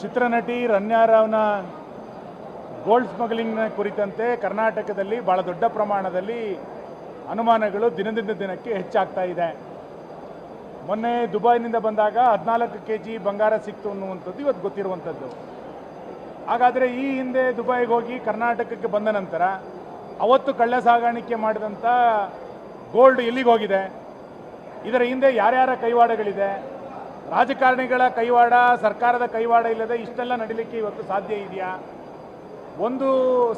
ಚಿತ್ರನಟಿ ರಣ್ಯಾರಾವ್ನ gold ಸ್ಮಗ್ಲಿಂಗ್ನ ಕುರಿತಂತೆ ಕರ್ನಾಟಕದಲ್ಲಿ ಬಹಳ ದೊಡ್ಡ ಪ್ರಮಾಣದಲ್ಲಿ ಅನುಮಾನಗಳು ದಿನದಿಂದ ದಿನಕ್ಕೆ ಹೆಚ್ಚಾಗ್ತಾ ಇದೆ. ಮೊನ್ನೆ ದುಬೈನಿಂದ ಬಂದಾಗ 14 kg ಬಂಗಾರ ಸಿಕ್ತು ಅನ್ನುವಂಥದ್ದು ಇವತ್ತು ಗೊತ್ತಿರುವಂಥದ್ದು. ಹಾಗಾದರೆ ಈ ಹಿಂದೆ ದುಬೈಗೆ ಹೋಗಿ ಕರ್ನಾಟಕಕ್ಕೆ ಬಂದ ನಂತರ ಅವತ್ತು ಕಳ್ಳ ಸಾಗಾಣಿಕೆ ಮಾಡಿದಂಥ ಗೋಲ್ಡ್ ಎಲ್ಲಿಗೆ ಹೋಗಿದೆ, ಇದರ ಹಿಂದೆ ಯಾರ್ಯಾರ ಕೈವಾಡಗಳಿದೆ, ರಾಜಕಾರಣಿಗಳ ಕೈವಾಡ, ಸರ್ಕಾರದ ಕೈವಾಡ ಇಲ್ಲದೆ ಇಷ್ಟೆಲ್ಲ ನಡೀಲಿಕ್ಕೆ ಇವತ್ತು ಸಾಧ್ಯ ಇದೆಯಾ? ಒಂದು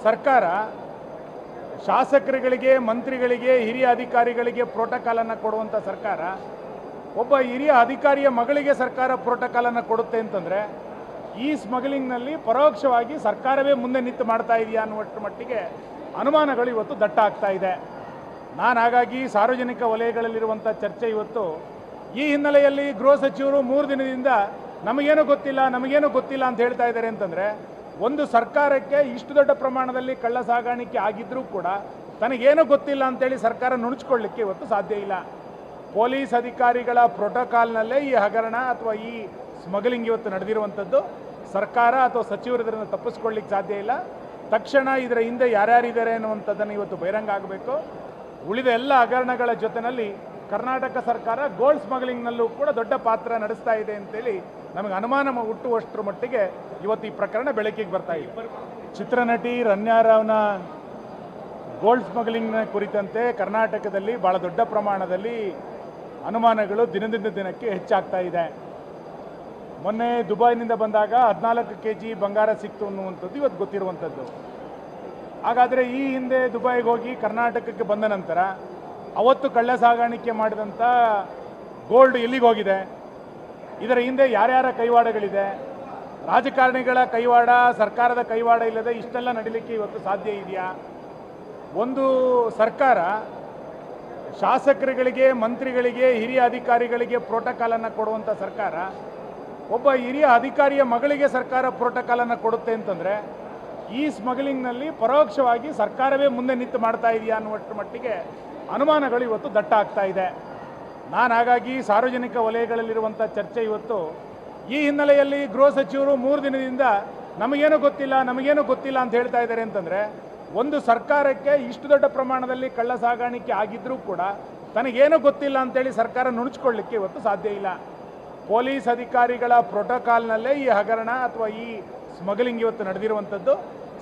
ಸರ್ಕಾರ ಶಾಸಕರುಗಳಿಗೆ, ಮಂತ್ರಿಗಳಿಗೆ, ಹಿರಿಯ ಅಧಿಕಾರಿಗಳಿಗೆ ಪ್ರೋಟೋಕಾಲನ್ನು ಕೊಡುವಂಥ ಸರ್ಕಾರ, ಒಬ್ಬ ಹಿರಿಯ ಅಧಿಕಾರಿಯ ಮಗಳಿಗೆ ಸರ್ಕಾರ ಪ್ರೋಟೋಕಾಲನ್ನು ಕೊಡುತ್ತೆ ಅಂತಂದರೆ ಈ ಸ್ಮಗ್ಲಿಂಗ್ನಲ್ಲಿ ಪರೋಕ್ಷವಾಗಿ ಸರ್ಕಾರವೇ ಮುಂದೆ ನಿಂತು ಮಾಡ್ತಾ ಇದೆಯಾ ಅನ್ನುವಷ್ಟರ ಮಟ್ಟಿಗೆ ಅನುಮಾನಗಳು ಇವತ್ತು ದಟ್ಟ ಆಗ್ತಾ ಇದೆ. ನಾನು ಹಾಗಾಗಿ ಸಾರ್ವಜನಿಕ ವಲಯಗಳಲ್ಲಿರುವಂಥ ಚರ್ಚೆ ಇವತ್ತು ಈ ಹಿನ್ನೆಲೆಯಲ್ಲಿ ಗೃಹ ಸಚಿವರು 3 ದಿನದಿಂದ ನಮಗೇನು ಗೊತ್ತಿಲ್ಲ ಅಂತ ಹೇಳ್ತಾ ಇದ್ದಾರೆ ಅಂತಂದರೆ, ಒಂದು ಸರ್ಕಾರಕ್ಕೆ ಇಷ್ಟು ದೊಡ್ಡ ಪ್ರಮಾಣದಲ್ಲಿ ಕಳ್ಳ ಸಾಗಾಣಿಕೆ ಆಗಿದ್ರೂ ಕೂಡ ತನಗೇನು ಗೊತ್ತಿಲ್ಲ ಅಂತೇಳಿ ಸರ್ಕಾರ ನುಣುಚ್ಕೊಳ್ಳಿಕ್ಕೆ ಇವತ್ತು ಸಾಧ್ಯ ಇಲ್ಲ. ಪೊಲೀಸ್ ಅಧಿಕಾರಿಗಳ ಪ್ರೋಟೋಕಾಲ್ನಲ್ಲೇ ಈ ಹಗರಣ ಅಥವಾ ಈ ಸ್ಮಗ್ಲಿಂಗ್ ಇವತ್ತು ನಡೆದಿರುವಂಥದ್ದು. ಸರ್ಕಾರ ಅಥವಾ ಸಚಿವರು ಇದನ್ನು ತಪ್ಪಿಸ್ಕೊಳ್ಳಿಕ್ಕೆ ಸಾಧ್ಯ ಇಲ್ಲ. ತಕ್ಷಣ ಇದರ ಹಿಂದೆ ಯಾರ್ಯಾರಿದ್ದಾರೆ ಅನ್ನುವಂಥದ್ದನ್ನು ಇವತ್ತು ಬಹಿರಂಗ ಆಗಬೇಕು. ಉಳಿದ ಎಲ್ಲ ಹಗರಣಗಳ ಜೊತೆಯಲ್ಲಿ ಕರ್ನಾಟಕ ಸರ್ಕಾರ ಗೋಲ್ಡ್ ಸ್ಮಗ್ಲಿಂಗ್ನಲ್ಲೂ ಕೂಡ ದೊಡ್ಡ ಪಾತ್ರ ನಡೆಸ್ತಾ ಇದೆ ಅಂತೇಳಿ ನಮಗೆ ಅನುಮಾನ ಹುಟ್ಟುವಷ್ಟರ ಮಟ್ಟಿಗೆ ಇವತ್ತು ಈ ಪ್ರಕರಣ ಬೆಳಕಿಗೆ ಬರ್ತಾ ಇದೆ. ಚಿತ್ರನಟಿ ರಣ್ಯಾರಾವ್ನ ಗೋಲ್ಡ್ ಸ್ಮಗ್ಲಿಂಗ್ನ ಕುರಿತಂತೆ ಕರ್ನಾಟಕದಲ್ಲಿ ಬಹಳ ದೊಡ್ಡ ಪ್ರಮಾಣದಲ್ಲಿ ಅನುಮಾನಗಳು ದಿನದಿಂದ ದಿನಕ್ಕೆ ಹೆಚ್ಚಾಗ್ತಾ ಇದೆ. ಮೊನ್ನೆ ದುಬೈನಿಂದ ಬಂದಾಗ 14 kg ಬಂಗಾರ ಸಿಕ್ತು ಅನ್ನುವಂಥದ್ದು ಇವತ್ತು ಗೊತ್ತಿರುವಂಥದ್ದು. ಹಾಗಾದರೆ ಈ ಹಿಂದೆ ದುಬೈಗೆ ಹೋಗಿ ಕರ್ನಾಟಕಕ್ಕೆ ಬಂದ ನಂತರ ಅವತ್ತು ಕಳ್ಳ ಸಾಗಾಣಿಕೆ ಮಾಡಿದಂಥ ಗೋಲ್ಡ್ ಎಲ್ಲಿಗೆ ಹೋಗಿದೆ, ಇದರ ಹಿಂದೆ ಯಾರ್ಯಾರ ಕೈವಾಡಗಳಿದೆ, ರಾಜಕಾರಣಿಗಳ ಕೈವಾಡ, ಸರ್ಕಾರದ ಕೈವಾಡ ಇಲ್ಲದೆ ಇಷ್ಟೆಲ್ಲ ನಡೀಲಿಕ್ಕೆ ಇವತ್ತು ಸಾಧ್ಯ ಇದೆಯಾ? ಒಂದು ಸರ್ಕಾರ ಶಾಸಕರುಗಳಿಗೆ, ಮಂತ್ರಿಗಳಿಗೆ, ಹಿರಿಯ ಅಧಿಕಾರಿಗಳಿಗೆ ಪ್ರೋಟೋಕಾಲನ್ನು ಕೊಡುವಂಥ ಸರ್ಕಾರ, ಒಬ್ಬ ಹಿರಿಯ ಅಧಿಕಾರಿಯ ಮಗಳಿಗೆ ಸರ್ಕಾರ ಪ್ರೋಟೋಕಾಲನ್ನು ಕೊಡುತ್ತೆ ಅಂತಂದರೆ ಈ ಸ್ಮಗ್ಲಿಂಗ್ನಲ್ಲಿ ಪರೋಕ್ಷವಾಗಿ ಸರ್ಕಾರವೇ ಮುಂದೆ ನಿಂತು ಮಾಡ್ತಾ ಇದೆಯಾ ಅನ್ನುವಷ್ಟರ ಮಟ್ಟಿಗೆ ಅನುಮಾನಗಳು ಇವತ್ತು ದಟ್ಟ ಆಗ್ತಾ ಇದೆ. ನಾನು ಹಾಗಾಗಿ ಸಾರ್ವಜನಿಕ ವಲಯಗಳಲ್ಲಿರುವಂಥ ಚರ್ಚೆ ಇವತ್ತು ಈ ಹಿನ್ನೆಲೆಯಲ್ಲಿ ಗೃಹ ಸಚಿವರು 3 ದಿನದಿಂದ ನಮಗೇನು ಗೊತ್ತಿಲ್ಲ ಅಂತ ಹೇಳ್ತಾ ಇದ್ದಾರೆ ಅಂತಂದರೆ, ಒಂದು ಸರ್ಕಾರಕ್ಕೆ ಇಷ್ಟು ದೊಡ್ಡ ಪ್ರಮಾಣದಲ್ಲಿ ಕಳ್ಳ ಸಾಗಾಣಿಕೆ ಆಗಿದ್ರೂ ಕೂಡ ತನಗೇನು ಗೊತ್ತಿಲ್ಲ ಅಂತೇಳಿ ಸರ್ಕಾರ ನುಣುಚ್ಕೊಳ್ಳಿಕ್ಕೆ ಇವತ್ತು ಸಾಧ್ಯ ಇಲ್ಲ. ಪೊಲೀಸ್ ಅಧಿಕಾರಿಗಳ ಪ್ರೋಟೋಕಾಲ್ನಲ್ಲೇ ಈ ಹಗರಣ ಅಥವಾ ಈ ಸ್ಮಗ್ಲಿಂಗ್ ಇವತ್ತು ನಡೆದಿರುವಂಥದ್ದು.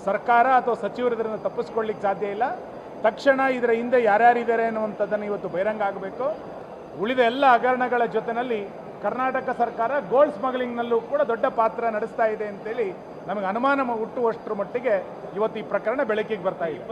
ಸರ್ಕಾರ ಅಥವಾ ಸಚಿವರು ಇದನ್ನು ತಪ್ಪಿಸ್ಕೊಳ್ಳಿಕ್ಕೆ ಸಾಧ್ಯ ಇಲ್ಲ. ತಕ್ಷಣ ಇದರ ಹಿಂದೆ ಯಾರ್ಯಾರಿದ್ದಾರೆ ಅನ್ನುವಂಥದ್ದನ್ನು ಇವತ್ತು ಬಹಿರಂಗ ಆಗಬೇಕು. ಉಳಿದ ಎಲ್ಲ ಹಗರಣಗಳ ಜೊತೆಯಲ್ಲಿ ಕರ್ನಾಟಕ ಸರ್ಕಾರ ಗೋಲ್ಡ್ ಸ್ಮಗ್ಲಿಂಗ್ನಲ್ಲೂ ಕೂಡ ದೊಡ್ಡ ಪಾತ್ರ ನಡೆಸ್ತಾ ಇದೆ ಅಂತೇಳಿ ನಮಗೆ ಅನುಮಾನ ಹುಟ್ಟುವಷ್ಟರ ಮಟ್ಟಿಗೆ ಇವತ್ತು ಈ ಪ್ರಕರಣ ಬೆಳಕಿಗೆ ಬರ್ತಾ ಇದೆ.